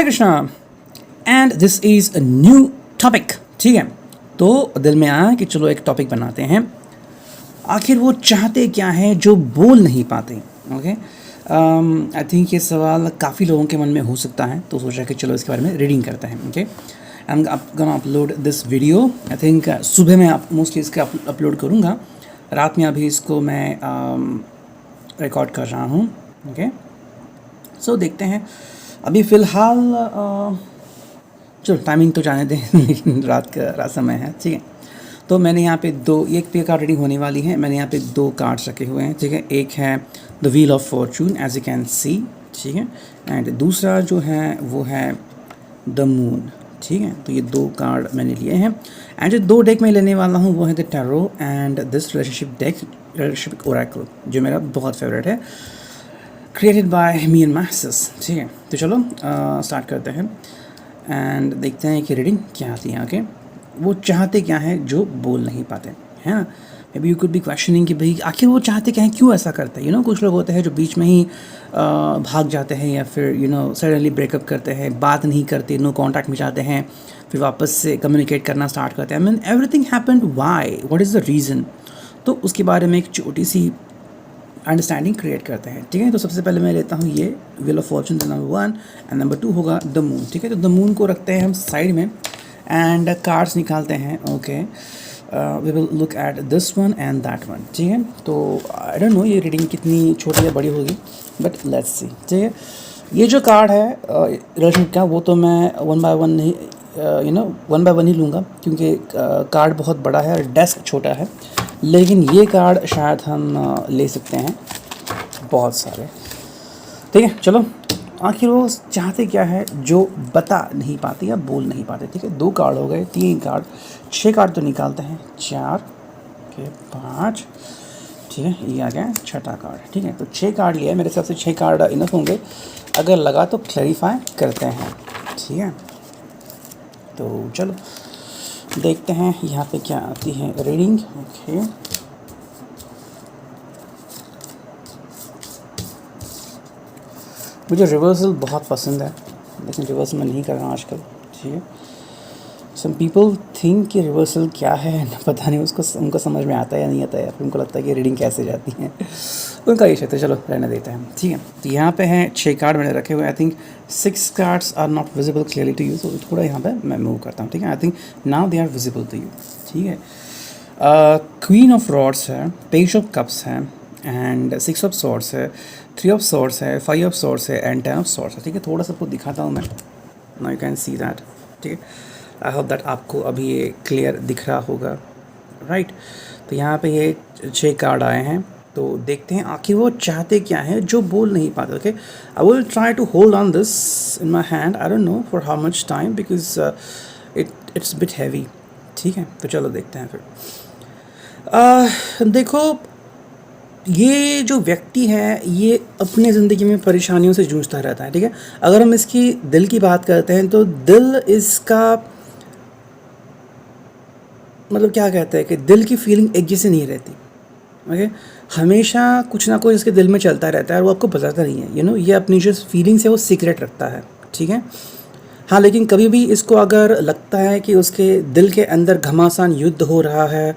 Hi Krishna and this is a new topic. ठीक है, तो दिल में आया कि चलो एक टॉपिक बनाते हैं। आखिर वो चाहते क्या है जो बोल नहीं पाते। ओके, आई थिंक ये सवाल काफ़ी लोगों के मन में हो सकता है, तो सोचा कि चलो इसके बारे में रीडिंग करते हैं। Okay, I am gonna upload this video. I think सुबह में आप मोस्टली इसका अपलोड करूँगा, रात में अभी इसको मैं रिकॉर्ड कर रहा हूँ। ओके, सो देखते हैं। अभी फ़िलहाल चलो टाइमिंग तो जाने दें लेकिन रात समय है। ठीक है, तो मैंने यहाँ पे एक पे कार्ड रीडिंग होने वाली है। मैंने यहाँ पे 2 कार्ड्स रखे हुए हैं। ठीक है, एक है the wheel of fortune as you can see. ठीक है, एंड दूसरा जो है वो है द मून। ठीक है, तो ये 2 कार्ड मैंने लिए हैं। एंड जो 2 डेक मैं लेने वाला हूँ वो है the tarot and this relationship deck, relationship Oracle, जो मेरा बहुत फेवरेट है, created by me and masters. ठीक है, तो चलो स्टार्ट करते हैं एंड देखते हैं कि रीडिंग क्या आती है। ओके, वो चाहते क्या है जो बोल नहीं पाते, है ना। May be you could be questioning कि भाई आखिर वो चाहते क्या है, क्यों ऐसा करते हैं। कुछ लोग होते हैं जो बीच में ही भाग जाते हैं या फिर सडनली ब्रेकअप करते हैं, बात नहीं करते, नो कॉन्टैक्ट में जाते हैं, फिर वापस से कम्युनिकेट करना स्टार्ट करते हैं। आई mean everything happened, why, what is the reason. तो उसके बारे में एक छोटी सी अंडरस्टैंडिंग क्रिएट करते हैं। ठीक है, तो सबसे पहले मैं लेता हूँ ये wheel of Fortune number 1 and number 2 होगा द मून। ठीक है, तो द मून को रखते हैं हम साइड में एंड कार्ड्स निकालते हैं। Okay, we will look at this one and that one. ठीक है, तो आई डोंट नो ये रीडिंग कितनी छोटी या बड़ी होगी, बट लेट्स सी। ठीक है, ये जो कार्ड है रिलेशनशिप का, वो तो मैं वन बाय वन ही लूँगा, क्योंकि कार्ड बहुत बड़ा है और डेस्क छोटा है। लेकिन ये कार्ड शायद हम ले सकते हैं बहुत सारे। ठीक है, चलो आखिर वो चाहते क्या है जो बता नहीं पाते या बोल नहीं पाते। ठीक है, 2 कार्ड हो गए, 3 कार्ड, 6 कार्ड तो निकालते हैं, 4 के 5। ठीक है, ये आ गया 6ठा कार्ड। ठीक है, तो 6 कार्ड लिया है, मेरे हिसाब से 6 कार्ड इनफ होंगे। अगर लगा तो क्लैरिफाई करते हैं। ठीक है, तो चलो देखते हैं यहाँ पे क्या आती है रीडिंग। ओके, मुझे रिवर्सल बहुत पसंद है, लेकिन रिवर्सल मैं नहीं कर रहा हूँ आजकल। ठीक है, सम पीपल थिंक कि रिवर्सल क्या है, पता नहीं उनको समझ में आता है या नहीं आता है, या फिर उनको लगता है कि रीडिंग कैसे जाती है, उनका ये क्षेत्र। चलो रहने देते हैं। ठीक है, तो यहाँ पे हैं 6 कार्ड मैंने रखे हुए हैं। I think 6 cards are not visible clearly to you, तो थोड़ा यहाँ पे मैं मूव करता हूँ। ठीक है, I think now they are visible to you. ठीक है, क्वीन ऑफ रॉड्स है, पेज ऑफ कप्स है एंड 6 ऑफ सॉर्ड्स है, 3 ऑफ सॉर्ड्स है, 5 ऑफ सॉर्ड्स है एंड 10 ऑफ सॉर्ड्स है। ठीक है, थोड़ा सा आपको दिखाता हूँ मैं, now you can see that. ठीक है, आई होप दैट आपको अभी ये क्लियर दिख रहा होगा, राइट। तो यहाँ पे ये 6 कार्ड आए हैं, तो देखते हैं आखिर वो चाहते क्या है जो बोल नहीं पाते। Okay, I will try to hold on this in my hand, I don't know for how much time, because it's bit heavy. ठीक है, तो चलो देखते हैं फिर। देखो, ये जो व्यक्ति है ये अपने ज़िंदगी में परेशानियों से जूझता रहता है। ठीक है, अगर हम इसकी दिल की बात करते हैं तो दिल इसका मतलब क्या कहते हैं कि दिल की फीलिंग एक जैसी नहीं रहती। ओके, हमेशा कुछ ना कुछ इसके दिल में चलता रहता है और वो आपको बताता नहीं है। ये अपनी जो फीलिंग्स है वो सीक्रेट रखता है। ठीक है, हाँ, लेकिन कभी भी इसको अगर लगता है कि उसके दिल के अंदर घमासान युद्ध हो रहा है,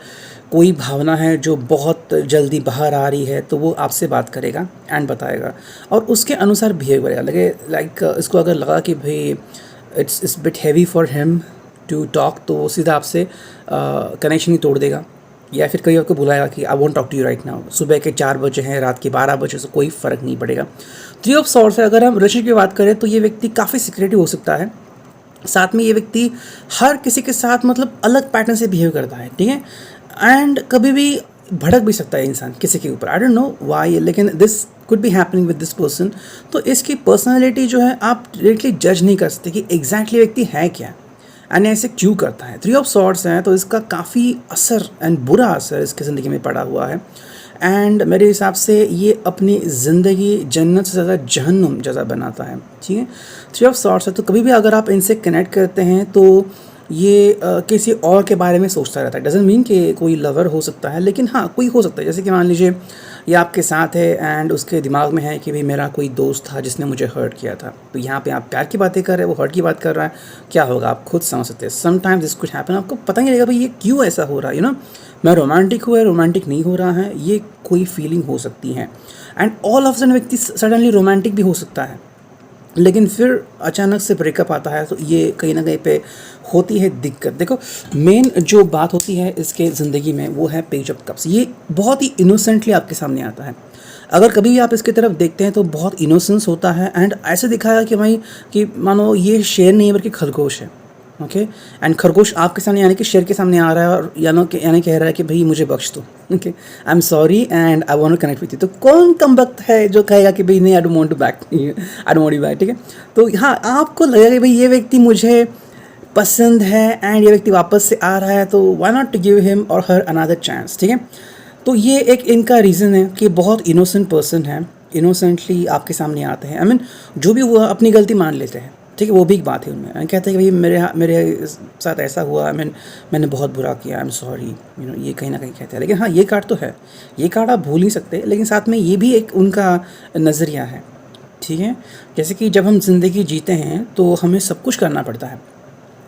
कोई भावना है जो बहुत जल्दी बाहर आ रही है, तो वो आपसे बात करेगा एंड बताएगा और उसके अनुसार बिहेव करेगा। लाइक इसको अगर लगा कि भाई it's bit heavy for him to talk, तो वो सीधा आपसे कनेक्शन ही तोड़ देगा, या फिर कहीं आपको बुलाएगा कि I want talk to you right now. सुबह के 4 बजे हैं, रात के 12 बजे से कोई फ़र्क नहीं पड़ेगा। 3 ऑफ सॉर्ड्स है, अगर हम रिलेशनशिप की बात करें तो ये व्यक्ति काफ़ी सिक्रेटिव हो सकता है। साथ में ये व्यक्ति हर किसी के साथ मतलब अलग पैटर्न से बिहेव करता है। ठीक है, एंड कभी भी भड़क भी सकता है इंसान किसी के ऊपर, आई डोंट नो व्हाई, लेकिन this could be happening with this person. तो इसकी पर्सनालिटी जो है आप डायरेक्टली जज नहीं कर सकते कि एग्जैक्टली व्यक्ति है क्या एंड ऐसे क्यों करता है। 3 ऑफ सॉर्ड्स हैं, तो इसका काफ़ी असर एंड बुरा असर इसकी ज़िंदगी में पड़ा हुआ है एंड मेरे हिसाब से ये अपनी ज़िंदगी जन्नत से ज़्यादा जहन्नुम जैसा बनाता है। ठीक है, 3 ऑफ सॉर्ड्स है, तो कभी भी अगर आप इनसे कनेक्ट करते हैं तो ये किसी और के बारे में सोचता रहता है। डजेंट मीन कि कोई लवर हो सकता है, लेकिन हाँ कोई हो सकता है। जैसे कि मान लीजिए ये आपके साथ है एंड उसके दिमाग में है कि भाई मेरा कोई दोस्त था जिसने मुझे हर्ट किया था, तो यहाँ पे आप प्यार की बातें कर रहे हैं, वो हर्ट की बात कर रहा है, क्या होगा आप खुद समझ सकते हैं। समटाइम्स दिस कुड हैपन, आपको पता नहीं लगेगा भाई ये क्यों ऐसा हो रहा है, मैं रोमांटिक हूँ या रोमांटिक नहीं हो रहा है, ये कोई फीलिंग हो सकती है। एंड ऑल ऑफ सडन व्यक्ति सडनली रोमांटिक भी हो सकता है, लेकिन फिर अचानक से ब्रेकअप आता है, तो ये कहीं ना कहीं पे होती है दिक्कत। देखो मेन जो बात होती है इसके ज़िंदगी में वो है पेज ऑफ कप्स। ये बहुत ही इनोसेंटली आपके सामने आता है। अगर कभी भी आप इसकी तरफ देखते हैं तो बहुत इनोसेंस होता है एंड ऐसे दिखाया कि भाई कि मानो ये शेर नहीं है बल्कि खरगोश है। ओके एंड खरगोश आपके सामने यानी कि शेर के सामने आ रहा है और यानी कह रहा है कि भाई मुझे बख्श दो, okay I am sorry and I want to connect with you. तो कौन कम वक्त है जो कहेगा कि भाई नहीं I don't want to back, I don't want you back, ठीक है। तो हाँ आपको लगेगा कि भाई ये व्यक्ति मुझे पसंद है एंड ये व्यक्ति वापस से आ रहा है, तो why not to give him और हर अनदर चांस, ठीक है। तो ये एक इनका रीज़न है कि बहुत इनोसेंट पर्सन है, इनोसेंटली आपके सामने आते हैं। आई मीन जो भी हुआ अपनी गलती मान लेते हैं, ठीक है, वो भी एक बात है उनमें। कहते हैं कि भाई मेरे साथ ऐसा हुआ, मैंने बहुत बुरा किया, आई एम सॉरी, ये कहीं ना कहीं कहते हैं। लेकिन हाँ ये कार्ड तो है, ये कार्ड आप भूल नहीं सकते, लेकिन साथ में ये भी एक उनका नज़रिया है, ठीक है। जैसे कि जब हम ज़िंदगी जीते हैं तो हमें सब कुछ करना पड़ता है,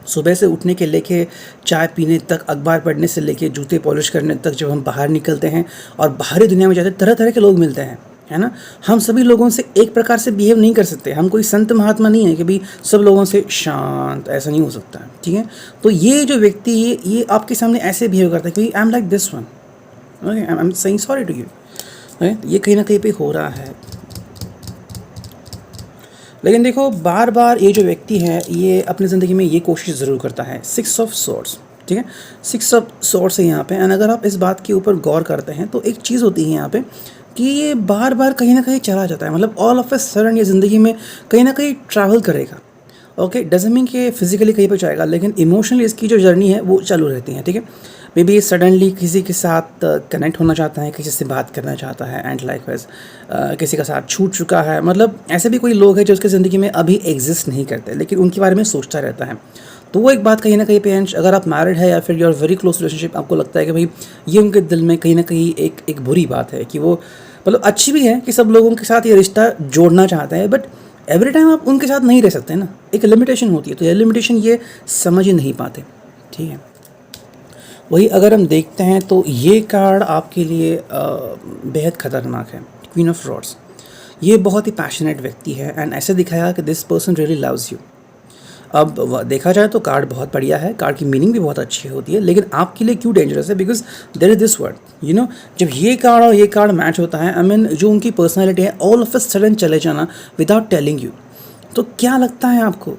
सुबह से उठने के लेके चाय पीने तक, अखबार पढ़ने से लेके जूते पॉलिश करने तक। जब हम बाहर निकलते हैं और बाहरी दुनिया में जाते हैं तरह तरह के लोग मिलते हैं, है ना। हम सभी लोगों से एक प्रकार से बिहेव नहीं कर सकते, हम कोई संत महात्मा नहीं है कि भाई सब लोगों से शांत, ऐसा नहीं हो सकता है, ठीक है। तो ये जो व्यक्ति ये आपके सामने ऐसे बिहेव करता है कि I am like this one, okay I am saying sorry to you, ये कहीं ना कहीं पे हो रहा है। लेकिन देखो बार बार ये जो व्यक्ति है ये अपनी ज़िंदगी में ये कोशिश ज़रूर करता है। 6 ऑफ स्वॉर्ड्स, ठीक है, 6 ऑफ स्वॉर्ड्स है यहाँ पे। एंड अगर आप इस बात के ऊपर गौर करते हैं तो एक चीज़ होती है यहाँ पे कि ये बार बार कहीं ना कहीं चला जाता है, मतलब ऑल ऑफ ए सडन ये ज़िंदगी में कहीं ना कहीं ट्रैवल करेगा। ओके डजंट मीन कि फिजिकली कहीं पर जाएगा, लेकिन इमोशनली इसकी जो जर्नी है वो चालू रहती है, ठीक है। मे बी सडनली किसी के साथ कनेक्ट होना चाहता है, किसी से बात करना चाहता है एंड लाइक वाइज किसी का साथ छूट चुका है। मतलब ऐसे भी कोई लोग हैं जो उसकी ज़िंदगी में अभी एग्जिस्ट नहीं करते, लेकिन उनके बारे में सोचता रहता है। तो वो एक बात कहीं ना कहीं पे अगर आप मैरिड है या फिर योर वेरी क्लोज रिलेशनशिप, आपको लगता है कि भाई ये उनके दिल में कहीं ना कहीं एक बुरी बात है कि वो, मतलब अच्छी भी है कि सब लोगों के साथ ये रिश्ता जोड़ना चाहता है, बट एवरी टाइम आप उनके साथ नहीं रह सकते ना, एक लिमिटेशन होती है। तो ये लिमिटेशन ये समझ ही नहीं पाते, ठीक है। वही अगर हम देखते हैं तो ये कार्ड आपके लिए बेहद ख़तरनाक है, क्वीन ऑफ रॉड्स। ये बहुत ही पैशनेट व्यक्ति है एंड ऐसे दिखाया कि this person really loves you. अब देखा जाए तो कार्ड बहुत बढ़िया है, कार्ड की मीनिंग भी बहुत अच्छी होती है, लेकिन आपके लिए क्यों डेंजरस है, because there is this word, जब ये कार्ड और ये कार्ड मैच होता है, आई मीन जो उनकी पर्सनैलिटी है ऑल ऑफ अ सडन चले जाना विदाउट टेलिंग यू। तो क्या लगता है आपको,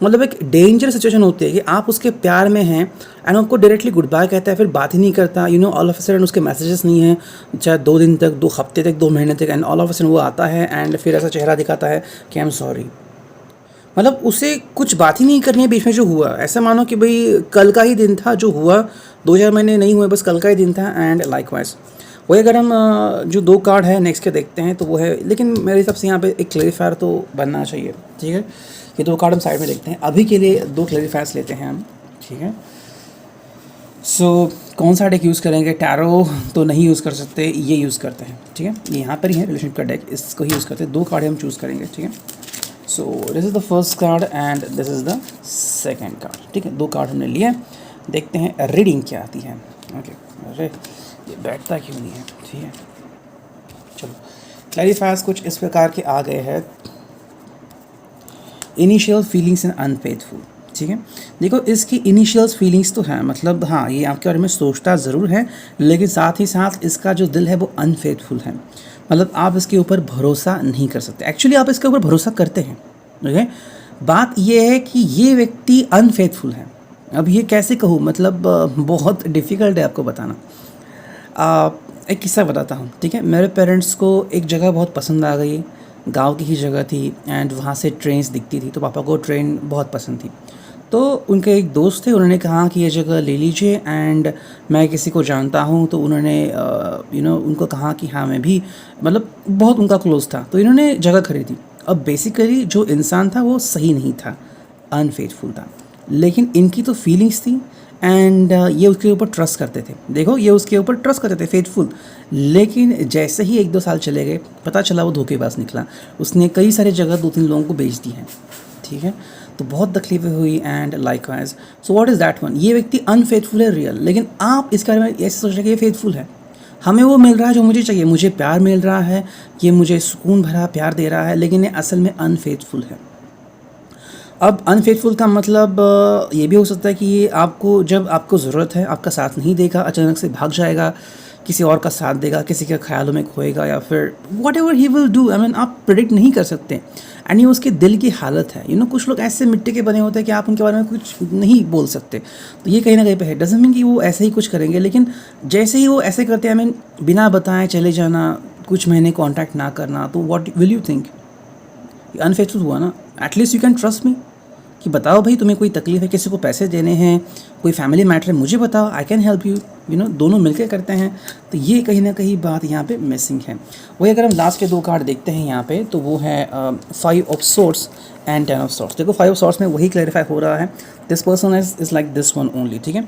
मतलब एक डेंजर सिचुएशन होती है कि आप उसके प्यार में हैं एंड आपको डायरेक्टली गुड बाय कहता है, फिर बात ही नहीं करता, ऑल ऑफ अ सडन उसके मैसेजेस नहीं हैं, चाहे 2 दिन तक, 2 हफ्ते तक, 2 महीने तक, and all of a sudden वो आता है एंड फिर ऐसा चेहरा दिखाता है कि आई एम सॉरी। मतलब उसे कुछ बात ही नहीं करनी है बीच में जो हुआ। ऐसा मानो कि भाई कल का ही दिन था जो हुआ, 2-4 महीने नहीं हुए, बस कल का ही दिन था। एंड लाइकवाइज वही अगर हम जो 2 कार्ड है नेक्स्ट के देखते हैं तो वो है, लेकिन मेरे हिसाब से यहाँ पे एक क्लैरिफायर तो बनना चाहिए, ठीक है। ये 2 कार्ड हम साइड में देखते हैं, अभी के लिए 2 क्लैरिफायर्स लेते हैं हम, ठीक है। सो कौन सा डेक यूज़ करेंगे, टैरो तो नहीं यूज़ कर सकते, ये यूज़ करते हैं, ठीक है। ये यहाँ पर ही है रिलेशनशिप का डेक, इसको ही यूज़ करते हैं। 2 कार्ड हम चूज़ करेंगे, ठीक है। So this is the first card and this is the second card, ठीक है। 2 कार्ड हमने लिए, देखते हैं रीडिंग क्या आती है। ओके अरे ये बैठता क्यों नहीं है, ठीक है। चलो क्लैरिफायर्स कुछ इस प्रकार के आ गए हैं। इनिशियल फीलिंग्स एंड अनफेथफुल, ठीक है। देखो इसकी इनिशियल फीलिंग्स तो हैं, मतलब हाँ ये आपके बारे में सोचता ज़रूर है, लेकिन साथ ही साथ इसका जो दिल है वो अनफेथफुल है, मतलब आप इसके ऊपर भरोसा नहीं कर सकते। एक्चुअली आप इसके ऊपर भरोसा करते हैं, ओके। बात ये है कि ये व्यक्ति अनफेथफुल है। अब ये कैसे कहूँ, मतलब बहुत डिफ़िकल्ट है आपको बताना। एक किस्सा बताता हूँ, ठीक है। मेरे पेरेंट्स को एक जगह बहुत पसंद आ गई, गांव की ही जगह थी एंड वहाँ से ट्रेन्स दिखती थी, तो पापा को ट्रेन बहुत पसंद थी। तो उनके एक दोस्त थे, उन्होंने कहा कि ये जगह ले लीजिए एंड मैं किसी को जानता हूँ, तो उन्होंने उनको कहा कि हाँ मैं भी, मतलब बहुत उनका क्लोज था, तो इन्होंने जगह खरीदी। अब बेसिकली जो इंसान था वो सही नहीं था, अनफेथफुल था, लेकिन इनकी तो फीलिंग्स थी एंड ये उसके ऊपर ट्रस्ट करते थे। देखो ये उसके ऊपर ट्रस्ट करते थे, फेथफुल। लेकिन जैसे ही 1-2 साल चले गए, पता चला वो धोखेबाज निकला। उसने कई सारी जगह 2-3 लोगों को बेच दी हैं, ठीक है। तो बहुत तकलीफें हुई and likewise. So what is that one? ये व्यक्ति अनफेथफुल है रियल, लेकिन आप इसके बारे में ऐसे सोच रहे हैं कि ये फेथफुल है, हमें वो मिल रहा है जो मुझे चाहिए, मुझे प्यार मिल रहा है, ये मुझे सुकून भरा प्यार दे रहा है, लेकिन ये असल में अनफेथफुल है। अब अनफेथफुल का मतलब ये भी हो सकता है कि ये आपको जब आपको ज़रूरत है आपका साथ नहीं देगा, अचानक से भाग जाएगा, किसी और का साथ देगा, किसी के ख्यालों में खोएगा, या फिर what ever he will do. I mean आप प्रिडिक्ट नहीं कर सकते एंड ये उसके दिल की हालत है। कुछ लोग ऐसे मिट्टी के बने होते हैं कि आप उनके बारे में कुछ नहीं बोल सकते। तो ये कहीं ना कहीं पे है। डजंट मीन कि वो ऐसे ही कुछ करेंगे, लेकिन जैसे ही वो ऐसे करते हैं, आई मीन बिना बताएं चले जाना, कुछ महीने कॉन्टैक्ट ना करना, तो what will you think? Unfaithful हुआ ना। At least you can trust me कि बताओ भाई तुम्हें कोई तकलीफ़ है, किसी को पैसे देने हैं, कोई फैमिली मैटर है, मुझे बताओ, आई कैन हेल्प यू। दोनों मिलकर करते हैं। तो ये कहीं ना कहीं बात यहाँ पे मिसिंग है। वही अगर हम लास्ट के 2 कार्ड देखते हैं यहाँ पे, तो वो है 5 of sorts and 10 of sorts. देखो 5 ऑफ सोर्ट्स में वही क्लैरिफाई हो रहा है, this person is like this one only, ठीक है।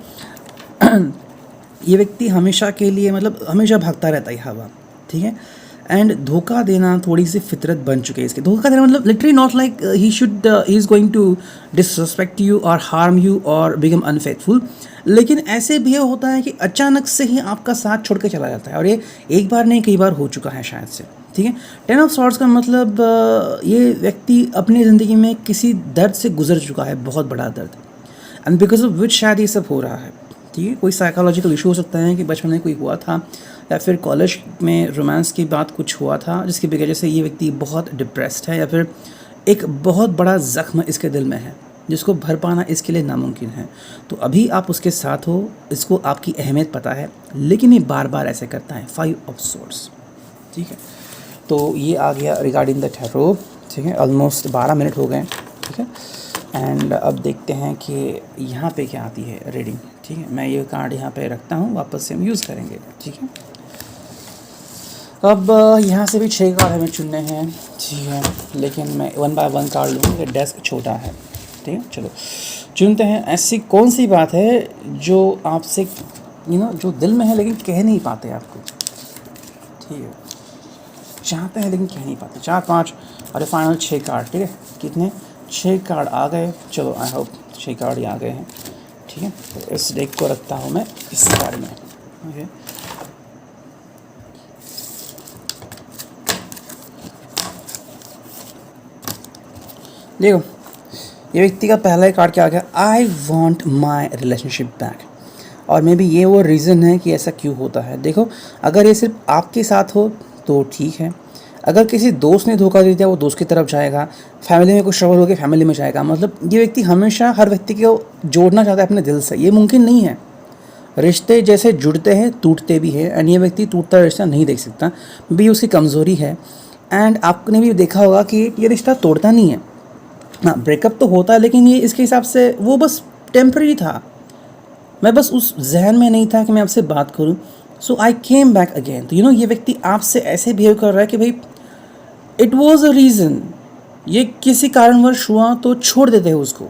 ये व्यक्ति हमेशा के लिए मतलब हमेशा भागता रहता है हवा, ठीक है। एंड धोखा देना थोड़ी सी फितरत बन चुकी है इसकी। धोखा देना मतलब literally not like he is going to disrespect you और हार्म यू और बिकम अनफेथफुल, लेकिन ऐसे भी होता है कि अचानक से ही आपका साथ छोड़ के चला जाता है, और ये एक बार नहीं कई बार हो चुका है शायद से, ठीक है। 10 ऑफ सॉर्ट्स का मतलब ये व्यक्ति अपनी ज़िंदगी में किसी दर्द से गुजर चुका है, बहुत बड़ा दर्द, एंड बिकॉज ऑफ विच शायद ये सब हो रहा है, ठीक है। कोई साइकोलॉजिकल इशू हो सकता है कि बचपन में कोई हुआ था, या फिर कॉलेज में रोमांस की बात कुछ हुआ था जिसकी वजह से ये व्यक्ति बहुत डिप्रेस्ड है, या फिर एक बहुत बड़ा ज़ख्म इसके दिल में है जिसको भर पाना इसके लिए नामुमकिन है। तो अभी आप उसके साथ हो, इसको आपकी अहमियत पता है, लेकिन ये बार बार ऐसे करता है। 5 ऑफ सोर्ट्स, ठीक है। तो ये आ गया रिगार्डिंग द टैरो, ठीक है। ऑलमोस्ट 12 मिनट हो गए, ठीक है। एंड अब देखते हैं कि यहाँ पे क्या आती है रीडिंग, ठीक है। मैं ये कार्ड यहाँ पे रखता हूँ, वापस से हम यूज़ करेंगे, ठीक है। अब यहाँ से भी 6 कार्ड हमें चुनने हैं, ठीक है, लेकिन मैं 1 बाय 1 कार्ड लूँगा, डेस्क छोटा है, ठीक है। चलो चुनते हैं। ऐसी कौन सी बात है जो आपसे जो दिल में है लेकिन कह नहीं पाते आपको, ठीक है, चाहते हैं लेकिन कह नहीं पाते। 4, 5 और फाइनल 6 कार्ड, ठीक है। कितने? 6 कार्ड आ गए। चलो आई होप 6 कार्ड ही आ गए हैं, ठीक है। तो इस डेक को रखता हूँ मैं इस कार्ड में, ओके। देखो ये व्यक्ति का पहला कार्ड क्या आ गया? I want my relationship back. और मे बी ये वो रीज़न है कि ऐसा क्यों होता है। देखो अगर ये सिर्फ आपके साथ हो तो ठीक है, अगर किसी दोस्त ने धोखा दे दिया वो दोस्त की तरफ जाएगा, फैमिली में कुछ ट्रबल हो गया फैमिली में जाएगा। मतलब ये व्यक्ति हमेशा हर व्यक्ति को जोड़ना चाहता है अपने दिल से, ये मुमकिन नहीं है। रिश्ते जैसे जुड़ते हैं टूटते भी है, एंड ये व्यक्ति टूटता रिश्ता नहीं देख सकता, भी उसकी कमज़ोरी है। एंड आपने भी देखा होगा कि ये रिश्ता तोड़ता नहीं है, हाँ ब्रेकअप तो होता है, लेकिन ये इसके हिसाब से वो बस टेम्परेरी था। मैं बस उस जहन में नहीं था कि मैं आपसे बात करूं, सो आई केम बैक अगेन। तो ये व्यक्ति आपसे ऐसे बिहेव कर रहा है कि भाई इट वॉज अ रीज़न, ये किसी कारणवश हुआ तो छोड़ देते हैं उसको,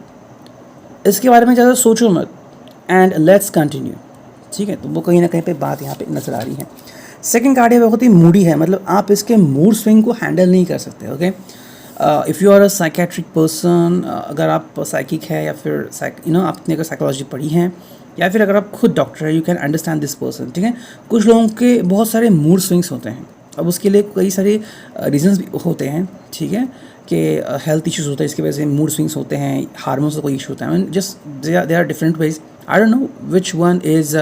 इसके बारे में ज़्यादा सोचो मत, एंड लेट्स कंटिन्यू, ठीक है। तो वो कहीं ना कहीं पे बात यहाँ पे नज़र आ रही है। सेकंड कार्ड ये बहुत ही मूडी है, मतलब आप इसके मूड स्विंग को हैंडल नहीं कर सकते, okay. If you are a psychiatric person, अगर आप साइकिक है या फिर आपने अगर साइकोलॉजी पढ़ी है, या फिर अगर आप खुद डॉक्टर है, you can understand this person, ठीक है। कुछ लोगों के बहुत सारे मूड स्विंग्स होते हैं, अब उसके लिए कई सारे रीजंस भी होते हैं, ठीक है, कि हेल्थ इश्यूज़ होते हैं इसकी वजह से मूड स्विंग्स होते हैं, हार्मोन्स का कोई इशू होता है। Just they are different ways, I don't know which one is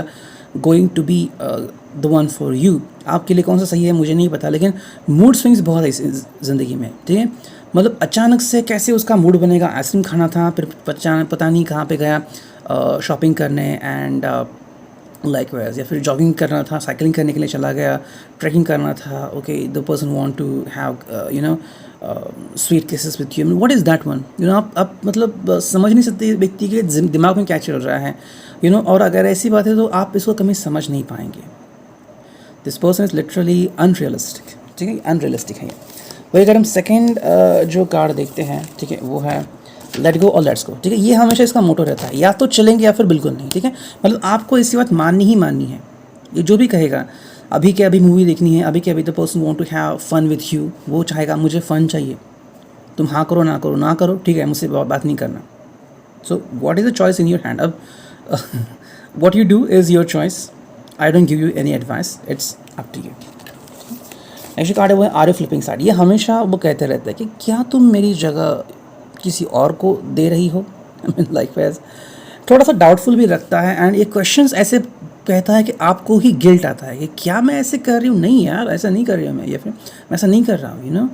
going to be the one for you. आपके लिए कौन सा सही है मुझे नहीं पता, लेकिन मूड स्विंग्स बहुत है ज़िंदगी में, ठीक है। मतलब अचानक से कैसे उसका मूड बनेगा, आइसक्रीम खाना था फिर पता नहीं कहाँ पे गया शॉपिंग करने, एंड लाइक वैज, या फिर जॉगिंग करना था, साइकिलिंग करने के लिए चला गया, ट्रैकिंग करना था, okay the person want to have sweet cases with you, what is that one, आप मतलब समझ नहीं सकते व्यक्ति के दिमाग में क्या चल रहा है, और अगर ऐसी बात है तो आप इसको कभी समझ नहीं पाएंगे। This person is literally unrealistic, ठीक है, अनरियलिस्टिक है। वही अगर हम सेकेंड जो कार्ड देखते हैं, ठीक है, वो है लेट गो और लेट्स गो, ठीक है। ये हमेशा इसका मोटो रहता है, या तो चलेंगे या फिर बिल्कुल नहीं, ठीक है। मतलब आपको इसी बात माननी ही माननी है। ये जो भी कहेगा अभी के अभी मूवी देखनी है, अभी के अभी the person want to have fun with you, वो चाहेगा मुझे फ़न चाहिए, तुम हाँ करो ना करो, ना करो ठीक है, मुझसे बात नहीं करना। So what is the choice in your hand. अब what you do is your choice, I don't give you any advice, it's up to you. Next card है वो है आर फ्लिपिंग साइड। ये हमेशा वो कहते रहते हैं कि क्या तुम मेरी जगह किसी और को दे रही हो। आई मीन लाइक वैस थोड़ा सा डाउटफुल भी रखता है, एंड ये क्वेश्चंस ऐसे कहता है कि आपको ही गिल्ट आता है कि क्या मैं ऐसे कर रही हूँ, नहीं यार ऐसा नहीं कर रही हूँ मैं, या फिर मैं ऐसा नहीं कर रहा हूँ, यू नो।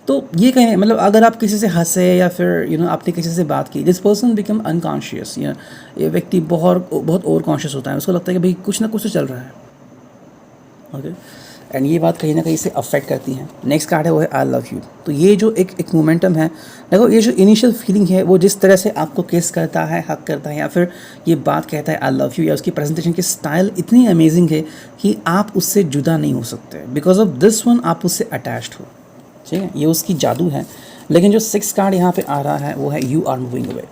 तो ये कहें मतलब अगर आप किसी से हंसे या फिर यू नो आपने किसी से बात की, दिस पर्सन बिकम अनकॉन्शियस, या ये व्यक्ति बहुत ओवर कॉन्शियस होता है, उसको लगता है कि भाई कुछ ना कुछ तो चल रहा है, ओके। एंड ये बात कहीं ना कहीं से अफेक्ट करती है। नेक्स्ट कार्ड है वो है आई लव यू। तो ये जो एक मोमेंटम है, देखो ये जो इनिशियल फीलिंग है वो जिस तरह से आपको किस करता है, हक करता है, या फिर ये बात कहता है आई लव यू, या उसकी प्रेजेंटेशन की स्टाइल इतनी अमेजिंग है कि आप उससे जुदा नहीं हो सकते। बिकॉज ऑफ दिस वन आप उससे अटैच्ड हो, ठीक है, ये उसकी जादू है। लेकिन जो 6 कार्ड यहाँ पे आ रहा है वो है यू आर मूविंग अवे।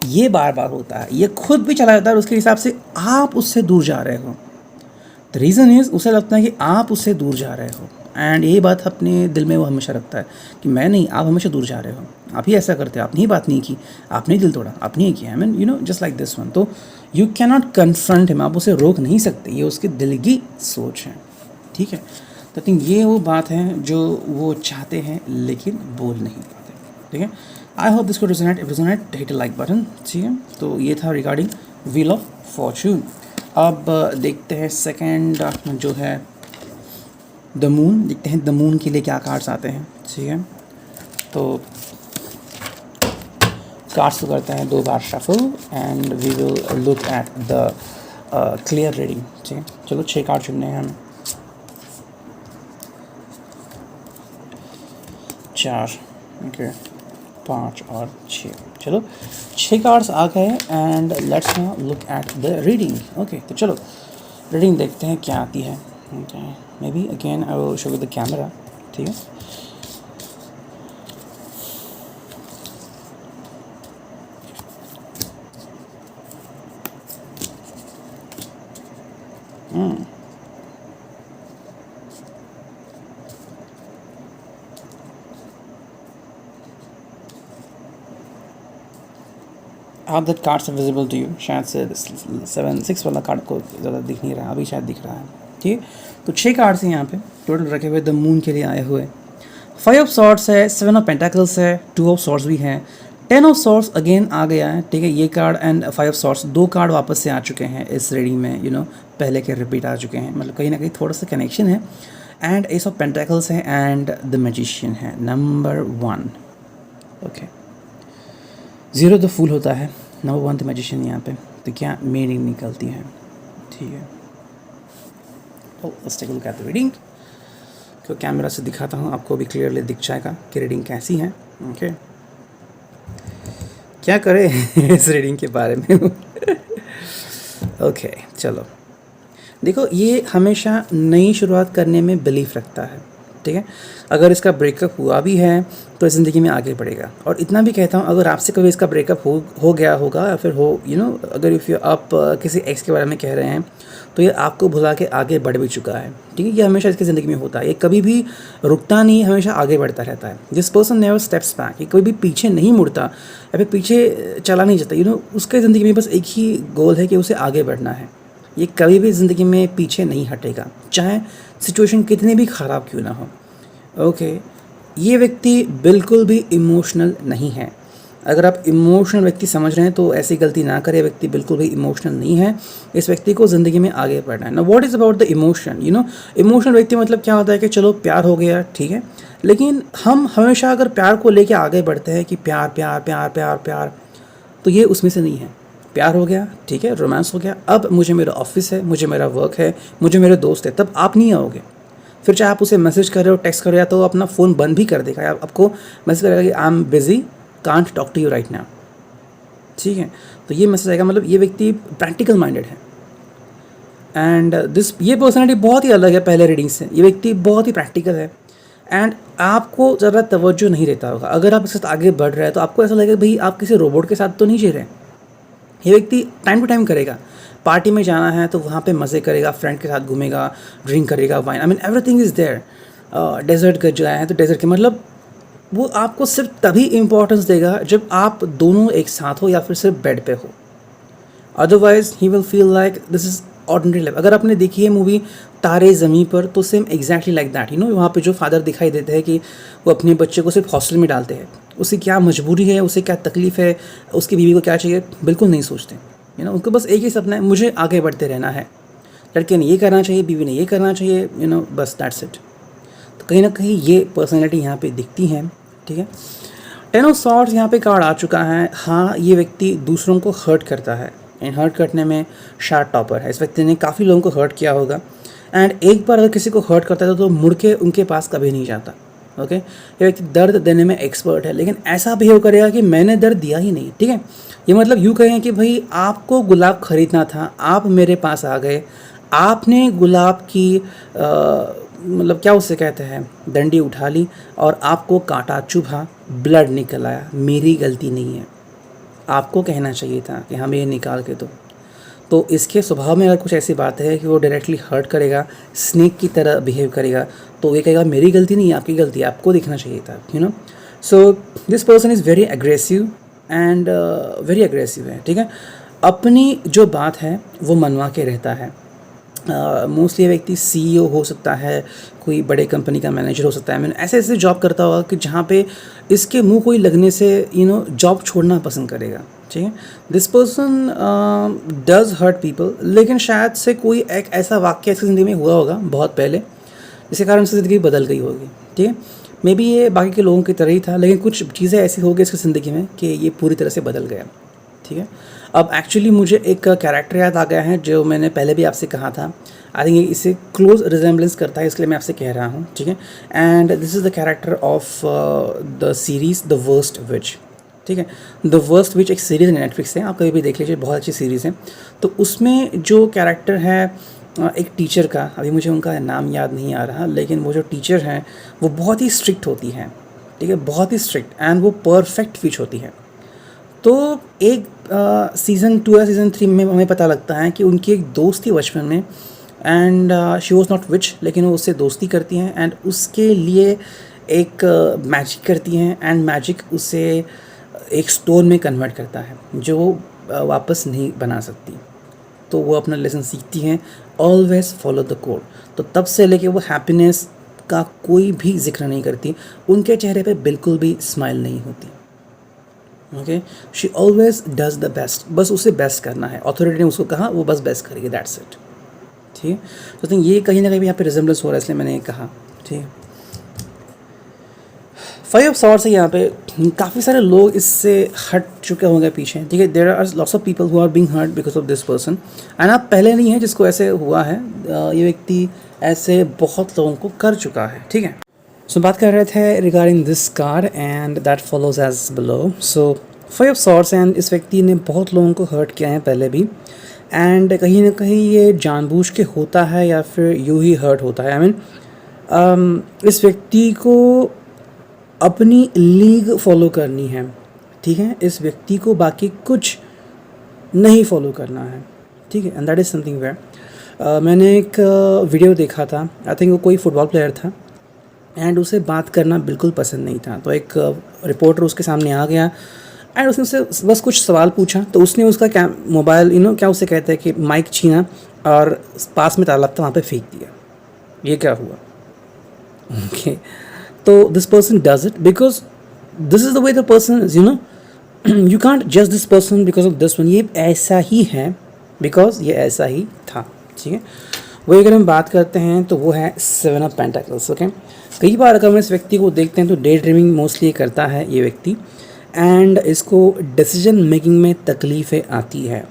ये बार बार होता है, ये खुद भी चला जाता है और उसके हिसाब से आप उससे दूर जा रहे हो। द रीज़न इज़ उसे लगता है कि आप उससे दूर जा रहे हो, एंड यही बात अपने दिल में वो हमेशा रखता है कि मैं नहीं, आप हमेशा दूर जा रहे हो, आप ही ऐसा करते हो, आपने ही बात नहीं की, आपने ही दिल तोड़ा, आपने ही किया। I mean you know just like this one. तो you can not confront him, आप उसे रोक नहीं सकते, ये उसके दिल की सोच है, ठीक है। तो आई थिंक ये वो बात है जो वो चाहते हैं लेकिन बोल नहीं पाते, ठीक है। आई होप दिस को resonate, if resonate hit a like button, ठीक है। तो ये था रिगार्डिंग व्हील ऑफ फॉर्चून। अब देखते हैं सेकंड जो है द मून, देखते हैं द मून के लिए क्या कार्ड्स आते हैं, ठीक है। तो कार्ड्स को करते हैं 2 बार shuffle and we will look at the clear reading, ठीक है। चलो 6 कार्ड चुनने हैं हमें, 4, ओके, 5 और 6। चलो 6 कार्ड्स आ गए and let's now look at the reading, okay. तो चलो रीडिंग देखते हैं क्या आती है, okay. Maybe again I will show with the camera, ठीक है। आप that cards are visible to you, शायद से 6 वाला कार्ड को ज़्यादा दिख नहीं रहा, अभी शायद दिख रहा है, ठीक है। तो 6 कार्ड्स हैं यहाँ पे टोटल रखे हुए द मून के लिए आए हुए। 5 ऑफ सॉर्ड्स है, 7 ऑफ पेंटाकल्स है, 2 ऑफ सॉर्ड्स भी हैं, 10 ऑफ सॉर्ड्स अगेन आ गया है, ठीक है। ये card and 5 of swords 2 card वापस से आ चुके हैं इस रीडिंग में, यू नो पहले के रिपीट आ चुके हैं, मतलब कहीं ना कहीं थोड़ा सा कनेक्शन है। एंड एस ऑफ पेंटाकल्स है एंड द मैजिशियन है नंबर 1, ओके। 0 द फूल होता है, नंबर 1 द मैजिशियन यहाँ पे। तो क्या मीनिंग निकलती है, ठीक है। तो let's take a look at the reading. तो कैमरा से दिखाता हूँ, आपको भी क्लियरली दिख जाएगा कि रीडिंग कैसी है, ओके। क्या करें इस रीडिंग के बारे में ओके चलो देखो, ये हमेशा नई शुरुआत करने में बिलीफ रखता है, ठीक है। अगर इसका ब्रेकअप हुआ भी है तो ज़िंदगी में आगे बढ़ेगा। और इतना भी कहता हूँ, अगर आपसे कभी इसका ब्रेकअप हो गया होगा या फिर हो यू नो अगर इफ़ यू आप किसी एक्स के बारे में कह रहे हैं तो ये आपको भुला के आगे बढ़ भी चुका है, ठीक है। ये हमेशा इसकी ज़िंदगी में होता है, ये कभी भी रुकता नहीं, हमेशा आगे बढ़ता रहता है। This person never steps back, ये कभी भी पीछे नहीं मुड़ता या फिर पीछे चला नहीं जाता, यू नो। उसके ज़िंदगी में बस एक ही गोल है कि उसे आगे बढ़ना है। ये कभी भी ज़िंदगी में पीछे नहीं हटेगा, चाहे सिचुएशन कितनी भी ख़राब क्यों ना हो, ओके। ये व्यक्ति बिल्कुल भी इमोशनल नहीं है। अगर आप इमोशनल व्यक्ति समझ रहे हैं तो ऐसी गलती ना करें, व्यक्ति बिल्कुल भी इमोशनल नहीं है। इस व्यक्ति को ज़िंदगी में आगे बढ़ना है ना। What is about the emotion, you know. Emotional व्यक्ति मतलब क्या होता है कि चलो प्यार हो गया, ठीक है, लेकिन हम हमेशा अगर प्यार को लेके आगे बढ़ते हैं कि प्यार प्यार प्यार प्यार प्यार, तो ये उसमें से नहीं है। प्यार हो गया, ठीक है, रोमांस हो गया, अब मुझे मेरा ऑफिस है, मुझे मेरा वर्क है, मुझे मेरे दोस्त है, तब आप नहीं आओगे। फिर चाहे आप उसे मैसेज कर रहे हो, टेक्स्ट कर रहे हो, या तो अपना फ़ोन बंद भी कर देगा, या आपको मैसेज करेगा कि I am busy, can't talk to you right now, ठीक है। तो ये मैसेज आएगा, मतलब ये व्यक्ति प्रैक्टिकल माइंडेड है। एंड ये पर्सनैलिटी बहुत ही अलग है पहले रीडिंग से। ये व्यक्ति बहुत ही प्रैक्टिकल है, एंड आपको ज़रा तवज्जो नहीं रहता होगा। अगर आप इसके साथ आगे बढ़ रहे हैं तो आपको ऐसा लगेगा भाई आप किसी रोबोट के साथ तो नहीं जी रहे। ये व्यक्ति टाइम टू टाइम करेगा, पार्टी में जाना है तो वहाँ पे मज़े करेगा, फ्रेंड के साथ घूमेगा, ड्रिंक करेगा, wine, I mean everything is there. Dessert का जाए हैं तो डेजर्ट के मतलब वो आपको सिर्फ तभी इम्पोर्टेंस देगा जब आप दोनों एक साथ हो या फिर सिर्फ बेड पे हो। Otherwise he will feel like this is ordinary life. अगर आपने देखी है मूवी तारे ज़मीं पर तो same exactly like that, you know, वहाँ पे जो फादर दिखाई देते हैं कि वो अपने बच्चे को सिर्फ हॉस्टल में डालते हैं, उसे क्या मजबूरी है, उसे क्या तकलीफ़ है, उसकी बीवी को क्या चाहिए, बिल्कुल नहीं सोचते। यू नो, उनको बस एक ही सपना है, मुझे आगे बढ़ते रहना है, लड़के ने ये करना चाहिए, बीवी ने ये करना चाहिए, यू नो, बस दैट्स इट। तो कहीं ना कहीं ये पर्सनैलिटी यहाँ पे दिखती है। ठीक है, 10 ऑफ सॉर्ड्स यहाँ पे कार्ड आ चुका है। हाँ, ये व्यक्ति दूसरों को हर्ट करता है एंड हर्ट करने में शार्ट टॉपर है। इस व्यक्ति ने काफ़ी लोगों को हर्ट किया होगा एंड एक बार अगर किसी को हर्ट करता है तो मुड़ के उनके पास कभी नहीं जाता। ओके, ये व्यक्ति दर्द देने में एक्सपर्ट है, लेकिन ऐसा बिहेव करेगा कि मैंने दर्द दिया ही नहीं। ठीक है, ये मतलब यूँ कहें कि भाई आपको गुलाब खरीदना था, आप मेरे पास आ गए, आपने गुलाब की मतलब क्या उसे कहते हैं, डंडी उठा ली और आपको कांटा चुभा, ब्लड निकल आया, मेरी गलती नहीं है, आपको कहना चाहिए था कि हमें ये निकाल के दो। तो इसके स्वभाव में अगर कुछ ऐसी बात है कि वो डायरेक्टली हर्ट करेगा, स्नेक की तरह बिहेव करेगा, तो ये कहेगा मेरी गलती नहीं है, आपकी गलती है, आपको दिखना चाहिए था, you know. So this person is very aggressive and very aggressive है। ठीक है, अपनी जो बात है वो मनवा के रहता है। मोस्टली ये व्यक्ति CEO हो सकता है, कोई बड़े कंपनी का मैनेजर हो सकता है, मैंने ऐसे ऐसे जॉब करता होगा कि जहाँ पे इसके मुंह कोई लगने से यू नो जॉब छोड़ना पसंद करेगा। ठीक है, this person does hurt people, लेकिन शायद से कोई एक ऐसा वाक्य इसकी ज़िंदगी में हुआ होगा बहुत पहले जिसके कारण उसकी ज़िंदगी बदल गई होगी। ठीक है, मे बी ये बाकी के लोगों की तरह ही था, लेकिन कुछ चीज़ें ऐसी हो गई इसकी ज़िंदगी में कि ये पूरी तरह से बदल गया। ठीक है, अब एक्चुअली मुझे एक कैरेक्टर याद आ गया है जो मैंने पहले भी आपसे कहा था। आई थिंक इसे क्लोज रिजेंबलेंस करता है, इसलिए मैं आपसे कह रहा हूँ। ठीक है, and this is the character of the series the worst witch. ठीक है, द वर्स्ट विच एक सीरीज़ है, नेटफ्लिक्स से, आप कभी भी देख लीजिए, बहुत अच्छी सीरीज़ है। तो उसमें जो कैरेक्टर है एक टीचर का, अभी मुझे उनका नाम याद नहीं आ रहा, लेकिन वो जो टीचर हैं वो बहुत ही स्ट्रिक्ट होती हैं। ठीक है, बहुत ही स्ट्रिक्ट, एंड वो परफेक्ट विच होती है। तो एक सीज़न 2 या सीज़न 3 में हमें पता लगता है कि उनकी एक दोस्त थी बचपन में, and she was not which, लेकिन वो उससे दोस्ती करती हैं एंड उसके लिए एक मैजिक करती हैं, एंड मैजिक उसे एक स्टोन में कन्वर्ट करता है जो वो वापस नहीं बना सकती। तो वो अपना लेसन सीखती हैं, ऑलवेज फॉलो द कोड। तो तब से लेके वो हैप्पीनेस का कोई भी जिक्र नहीं करती, उनके चेहरे पे बिल्कुल भी स्माइल नहीं होती। Okay, she always does the best, बस उसे बेस्ट करना है, अथॉरिटी ने उसको कहा वो बस बेस्ट करेगी, दैट्स इट। ठीक है, तो थिंक ये कहीं ना कहीं यहाँ पे रिजेंबलेंस हो रहा है, इसलिए मैंने ये कहा। ठीक है, 5 ऑफ सॉर्ड्स है यहाँ पे, काफ़ी सारे लोग इससे हट चुके होंगे पीछे। ठीक है, there are lots of people who are being hurt because of this person, and आप पहले नहीं है जिसको ऐसे हुआ है, ये व्यक्ति ऐसे बहुत लोगों को कर चुका है। ठीक है, सो बात कर रहे थे regarding this card and that follows as below. So 5 of swords, and इस व्यक्ति ने बहुत लोगों को हर्ट किया है पहले भी, एंड कहीं ना कहीं ये जानबूझ के होता है या फिर यूं ही हर्ट होता है। आई मीन इस व्यक्ति को अपनी लीग फॉलो करनी है। ठीक है, इस व्यक्ति को बाकी कुछ नहीं फॉलो करना है। ठीक है, and that is something where मैंने एक वीडियो देखा था, आई थिंक वो कोई फुटबॉल प्लेयर था एंड उसे बात करना बिल्कुल पसंद नहीं था। तो एक रिपोर्टर उसके सामने आ गया एंड उसने उससे बस कुछ सवाल पूछा, तो उसने उसका मोबाइल यू नो क्या उसे कहते हैं कि माइक छीना और पास में तालाब था वहाँ पे फेंक दिया। ये क्या हुआ? ओके, तो this person does it because this is the way the person is, you know, you can't जज this person because of this one, ये ऐसा ही है बिकॉज ये ऐसा ही था। ठीक है, वही अगर हम बात करते हैं तो वो है 7 ऑफ पेंटाकल्स। ओके, कई बार अगर हम इस व्यक्ति को देखते हैं तो डे ड्रीमिंग मोस्टली करता है ये व्यक्ति, एंड इसको डिसीजन मेकिंग में तकलीफ़ें आती है।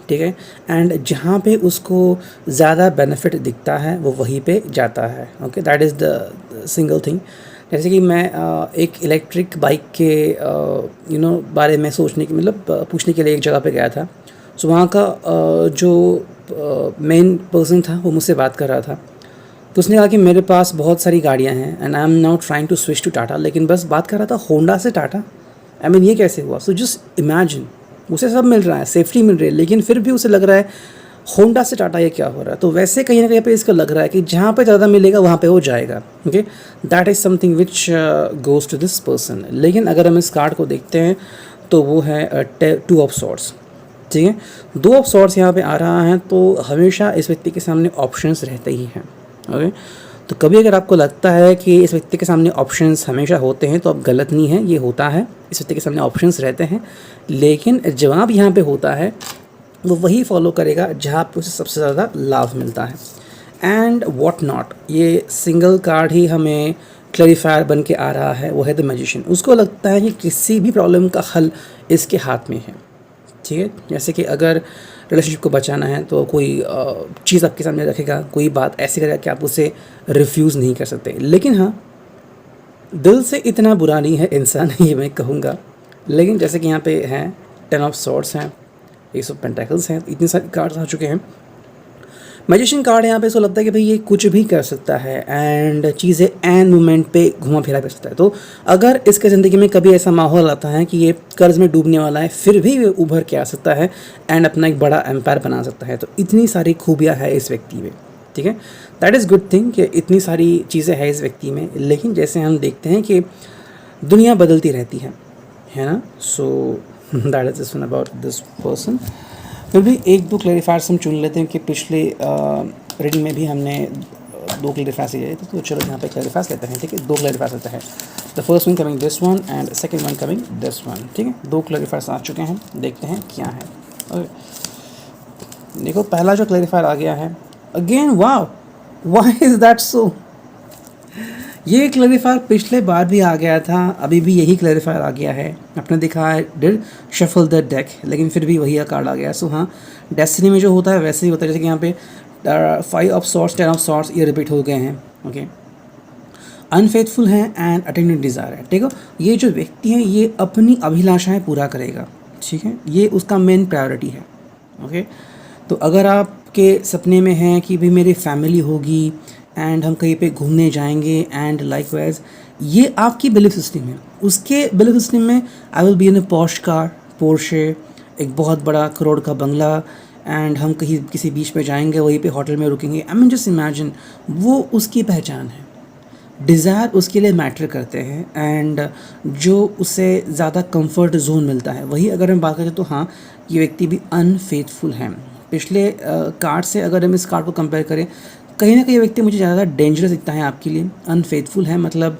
ठीक है, एंड जहाँ पे उसको ज़्यादा बेनिफिट दिखता है वो वहीं पे जाता है। Okay, that is the single thing. जैसे कि मैं एक इलेक्ट्रिक बाइक के यू नो बारे में सोचने की मतलब पूछने के लिए एक जगह पे गया था। सो वहाँ का जो मेन पर्सन था वो मुझसे बात कर रहा था। तो उसने कहा कि मेरे पास बहुत सारी गाड़ियाँ हैं and I am now trying to switch to Tata, लेकिन बस बात कर रहा था होंडा से टाटा। आई मीन ये कैसे हुआ? सो जस्ट इमेजिन, उसे सब मिल रहा है, सेफ्टी मिल रही है, लेकिन फिर भी उसे लग रहा है होंडा से टाटा ये क्या हो रहा है। तो वैसे कहीं ना कहीं पे इसका लग रहा है कि जहाँ पे ज़्यादा मिलेगा वहाँ पे वो जाएगा। Okay, that is something which goes to this person. लेकिन अगर हम इस कार्ड को देखते हैं तो वो है 2 ऑफ सॉर्ड्स। ठीक है, 2 ऑफ सॉर्ड्स यहाँ पे आ रहा है, तो हमेशा इस व्यक्ति के सामने ऑप्शंस रहते ही हैं। ओके, तो कभी अगर आपको लगता है कि इस व्यक्ति के सामने ऑप्शंस हमेशा होते हैं तो अब गलत नहीं है, ये होता है, इस व्यक्ति के सामने ऑप्शंस रहते हैं, लेकिन जवाब यहाँ पे होता है वो वही फॉलो करेगा जहाँ पे उसे सबसे ज़्यादा लाभ मिलता है। एंड व्हाट नॉट, ये सिंगल कार्ड ही हमें क्लैरिफायर बन के आ रहा है, वो है द मैजिशियन। उसको लगता है कि किसी भी प्रॉब्लम का हल इसके हाथ में है। ठीक है, जैसे कि अगर रिलेशनशिप को बचाना है तो कोई चीज़ आपके सामने रखेगा, कोई बात ऐसी करेगा कि आप उसे रिफ्यूज़ नहीं कर सकते। लेकिन हाँ, दिल से इतना बुरा नहीं है इंसान, ये मैं कहूँगा। लेकिन जैसे कि यहाँ पे हैं 10 ऑफ सॉर्ड्स हैं, एस ऑफ पेंटाकल्स हैं, इतने सारे कार्ड्स आ चुके हैं। मैजिशियन कार्ड यहाँ पे इसको लगता है कि भाई ये कुछ भी कर सकता है एंड चीज़ें एन मोमेंट पे घुमा फिरा कर सकता है। तो अगर इसके ज़िंदगी में कभी ऐसा माहौल आता है कि ये कर्ज में डूबने वाला है, फिर भी ये उभर के आ सकता है एंड अपना एक बड़ा एम्पायर बना सकता है। तो इतनी सारी खूबियाँ है इस व्यक्ति में। ठीक है, दैट इज़ गुड थिंग कि इतनी सारी चीज़ें हैं इस व्यक्ति में। लेकिन जैसे हम देखते हैं कि दुनिया बदलती रहती है ना। So that is this one about this person. फिर भी 1-2 क्लैरिफायर्स हम चुन लेते हैं कि पिछले रीडिंग में भी हमने 2 क्लैरिफायर्स लिए थे, तो चलो यहाँ पे क्लैरिफायर्स लेते हैं। ठीक है, 2 क्लैरिफायर्स लेते हैं। The first one coming this one and second one coming this one. ठीक है, 2 क्लैरिफायर्स आ चुके हैं, देखते हैं क्या है। और देखो पहला जो क्लैरिफायर आ गया है, again wow, why is that so. ये क्लैरिफायर पिछले बार भी आ गया था, अभी भी यही क्लैरिफायर आ गया है। आपने देखा है डिड शफल द डेक, लेकिन फिर भी वही कार्ड आ गया। सो हाँ, डेस्टिनी में जो होता है वैसे ही होता है। जैसे कि यहाँ पे 5 ऑफ सॉर्ड्स, 10 ऑफ सॉर्ड्स ये रिपीट हो गए हैं। ओके, अनफेथफुल हैं एंड अटेंडेड डिज़ायर है। ठीक है, ये जो व्यक्ति है ये अपनी अभिलाषाएं पूरा करेगा। ठीक है, ये उसका मेन प्रायोरिटी है। ओके, तो अगर आपके सपने में है कि भाई मेरी फैमिली होगी एंड हम कहीं पे घूमने जाएंगे एंड लाइकवाइज, ये आपकी बिलीफ सिस्टम है। उसके बिलीफ सिस्टम में I will be in a posh car, Porsche, एक बहुत बड़ा करोड़ का बंगला एंड हम कहीं किसी बीच पे जाएंगे, वहीं पे होटल में रुकेंगे। आई मीन जस्ट इमेजिन, वो उसकी पहचान है। डिज़ायर उसके लिए मैटर करते हैं एंड जो उसे ज़्यादा कंफर्ट जोन मिलता है वही अगर हम बात करें तो हाँ, ये व्यक्ति भी अनफेथफुल है। पिछले कार्ड से अगर हम इस कार्ड को कंपेयर करें, कहीं ना कहीं ये व्यक्ति मुझे ज़्यादा डेंजरस दिखता है आपके लिए। अनफेथफुल है मतलब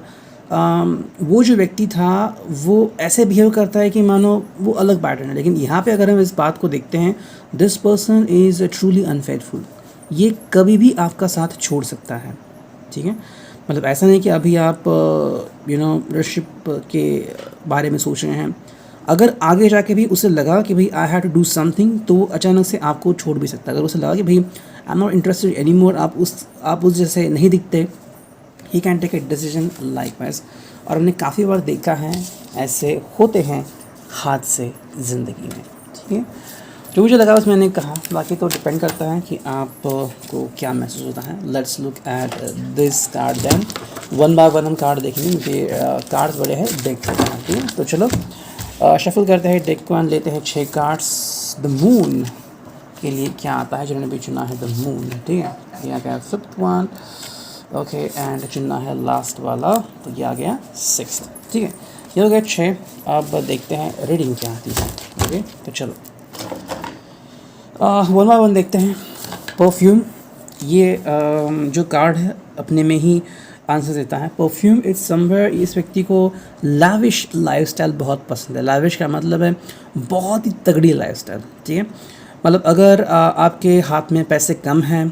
वो जो व्यक्ति था वो ऐसे बिहेव करता है कि मानो वो अलग पैटर्न है। लेकिन यहाँ पे अगर हम इस बात को देखते हैं, this person is truly unfaithful. ये कभी भी आपका साथ छोड़ सकता है। ठीक है, मतलब ऐसा नहीं कि अभी आप रिलेशनशिप के बारे में सोच रहे हैं, अगर आगे जाके भी उसे लगा कि भाई I have to do something, तो वो अचानक से आपको छोड़ भी सकता है। अगर उसे लगा कि भाई I am not interested any more, आप उस जैसे नहीं दिखते, he can take a decision likewise. और हमने काफ़ी बार देखा है ऐसे होते हैं हादसे ज़िंदगी में। ठीक है, जो मुझे लगा बस मैंने कहा, बाकी तो डिपेंड करता है कि आपको क्या महसूस होता है। Let's look at this card then, one by one हम कार्ड देखेंगे क्योंकि कार्ड्स बड़े हैं, देख सकते हैं। ठीक है, तो चलो शफल करते हैं, डेक वन लेते हैं 6 कार्ड्स। द मून के लिए क्या आता है, जिन्होंने भी चुना है द मून। ठीक है, ये आ गया 5th वन। ओके, एंड चुनना है लास्ट वाला, तो ये आ गया 6th। ठीक है, ये हो गया 6। अब देखते हैं रीडिंग क्या आती है। ओके, तो चलो वन बाय वन देखते हैं। परफ्यूम, ये जो कार्ड है अपने में ही आंसर देता है। परफ्यूम इट्स समवेयर, इस व्यक्ति को लाविश लाइफस्टाइल बहुत पसंद है। लाविश का मतलब है बहुत ही तगड़ी लाइफस्टाइल। ठीक है, मतलब अगर आपके हाथ में पैसे कम हैं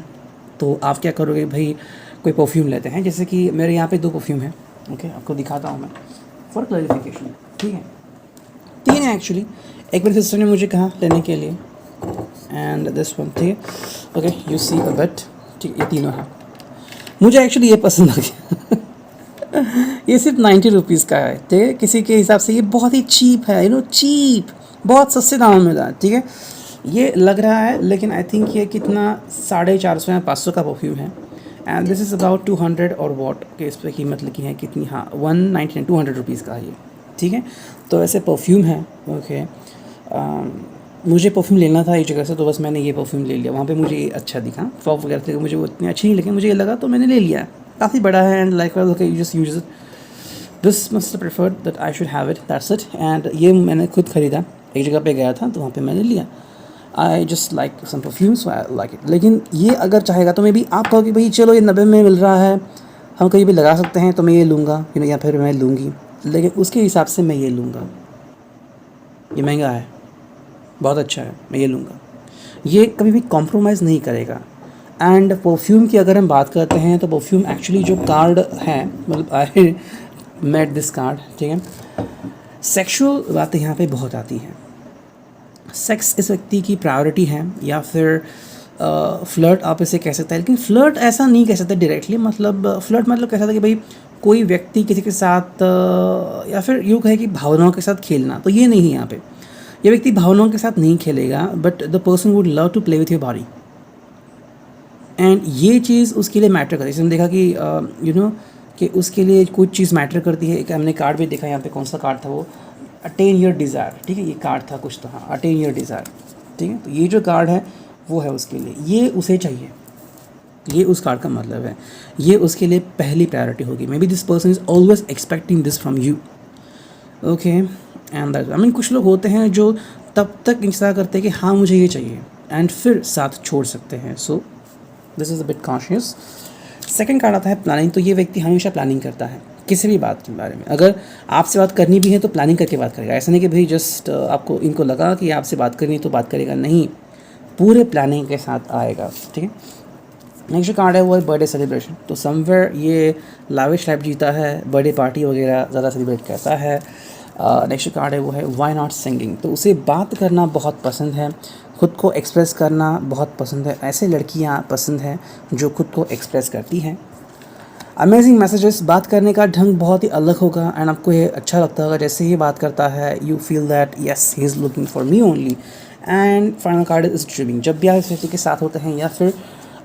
तो आप क्या करोगे भाई, कोई परफ्यूम लेते हैं। जैसे कि मेरे यहाँ पे 2 परफ्यूम हैं। ओके, आपको दिखाता हूँ मैं फॉर क्लैरिफिकेशन। ठीक है, 3 है एक्चुअली। एक मेरी सिस्टर ने मुझे कहा लेने के लिए एंड दिस वन। ठीक है, okay, you see a but. ठीक, ये तीनों हैं। मुझे एक्चुअली ये पसंद आ गया ये सिर्फ 90 रुपीज़ का है। ठीक है, किसी के हिसाब से ये बहुत ही चीप है, चीप, बहुत सस्ते दाम में मिल रहा है। ठीक है, ये लग रहा है, लेकिन आई थिंक ये कितना 450 या 500 का परफ्यूम है एंड दिस इज़ अबाउट 200 और वॉट के इस पर कीमत लिखी है कितनी, हाँ 199 200 रुपीज़ का है ये, ठीक है। तो ऐसे परफ्यूम है, ओके। मुझे परफ्यूम लेना था एक जगह से, तो बस मैंने ये परफ्यूम ले लिया। वहाँ पे मुझे ये अच्छा दिखा, फ्रॉक वगैरह थे, मुझे वो इतनी अच्छी नहीं लगी, मुझे ये लगा तो मैंने ले लिया। काफ़ी बड़ा है and like okay you just use it, this must preferred that I should have it, that's it. And ये मैंने खुद ख़रीदा, एक जगह पे गया था तो वहाँ पे मैंने लिया। I just like some perfumes, I like it. लेकिन ये अगर चाहेगा तो मे बी आप कहो कि भाई चलो ये 90 में मिल रहा है, हम कहीं भी लगा सकते हैं, तो मैं ये लूँगा या फिर मैं लूँगी, लेकिन उसके हिसाब से मैं ये लूँगा। ये महंगा है, बहुत अच्छा है, मैं ये लूँगा। ये कभी भी कॉम्प्रोमाइज़ नहीं करेगा। एंड परफ्यूम की अगर हम बात करते हैं तो परफ्यूम एक्चुअली जो कार्ड है, मतलब आई मेट दिस कार्ड, ठीक है। सेक्सुअल बातें यहाँ पे बहुत आती हैं। सेक्स इस व्यक्ति की प्रायोरिटी है या फिर फ्लर्ट आप इसे कह सकते हैं, लेकिन फ्लर्ट ऐसा नहीं कह सकते डायरेक्टली। मतलब फ्लर्ट मतलब कह सकते हैं कि भाई कोई व्यक्ति किसी के साथ या फिर यूँ कहे कि भावनाओं के साथ खेलना, तो ये नहीं है यहाँ पे। ये व्यक्ति भावनाओं के साथ नहीं खेलेगा, but the person would love to play with your body, and ये चीज़ उसके लिए मैटर करती है। हमने देखा कि यू नो कि उसके लिए कुछ चीज़ मैटर करती है। एक हमने कार्ड भी देखा यहाँ पे, कौन सा कार्ड था वो, अटेन योर डिज़ायर, ठीक है, ये कार्ड था कुछ तो, हाँ अटेन योर डिज़ायर, ठीक है। तो ये जो कार्ड है वो है उसके लिए, ये उसे चाहिए, ये उस कार्ड का मतलब है, ये उसके लिए पहली प्रायोरिटी होगी। May be this person is always expecting this from you, okay. And that I mean कुछ लोग होते हैं जो तब तक इंतज़ार करते हैं कि हाँ मुझे ये चाहिए, एंड फिर साथ छोड़ सकते हैं। So this is a bit conscious. Second card आता है प्लानिंग। तो ये व्यक्ति हमेशा प्लानिंग करता है किसी भी बात के बारे में। अगर आपसे बात करनी भी है तो प्लानिंग करके बात करेगा, ऐसा नहीं कि भाई जस्ट आपको इनको लगा कि आपसे बात करनी है तो बात करेगा, नहीं, पूरे प्लानिंग के साथ आएगा, ठीक है। नेक्स्ट जो कार्ड है वो है बर्थडे सेलिब्रेशन। तो समवेयर ये लाविश लाइफ जीता है, बर्थडे पार्टी वगैरह ज़्यादा सेलिब्रेट करता है। नेक्स्ट कार्ड है वो है व्हाई नॉट सिंगिंग। तो उसे बात करना बहुत पसंद है, खुद को एक्सप्रेस करना बहुत पसंद है। ऐसे लड़कियां पसंद हैं जो खुद को एक्सप्रेस करती हैं। अमेजिंग मैसेजेस, बात करने का ढंग बहुत ही अलग होगा एंड आपको ये अच्छा लगता होगा जैसे ही बात करता है, you feel that yes he is looking for me only. And final card is dreaming. जब भी आप इस व्यक्ति के साथ होते हैं या फिर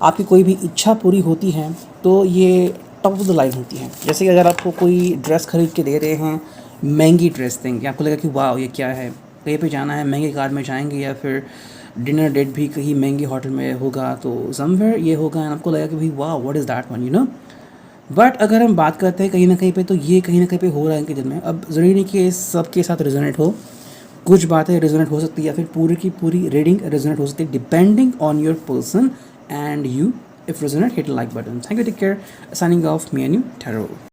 आपकी कोई भी इच्छा पूरी होती है तो ये टॉप ऑफ द लाइन होती है। जैसे कि अगर आपको कोई ड्रेस खरीद के दे रहे हैं, महंगी ड्रेस देंगे, आपको लगेगा कि वाह ये क्या है, कहीं पे जाना है महंगे कार में जाएंगे या फिर डिनर डेट भी कहीं महंगे होटल में होगा, तो समवेयर ये होगा एंड आपको लगेगा कि भाई वाह what is that one, you know. But अगर हम बात करते हैं कहीं ना कहीं पे, तो ये कहीं ना कहीं पे हो रहा है इनके दिल में। अब ज़रूरी नहीं कि सबके साथ रेजोनेट हो, कुछ बातें रेजोनेट हो सकती है या फिर पूरी की पूरी रीडिंग रेजोनेट हो सकती है, depending on your person and you. If resonate, hit like button. Thank you, take care, signing off, me and you, tarot.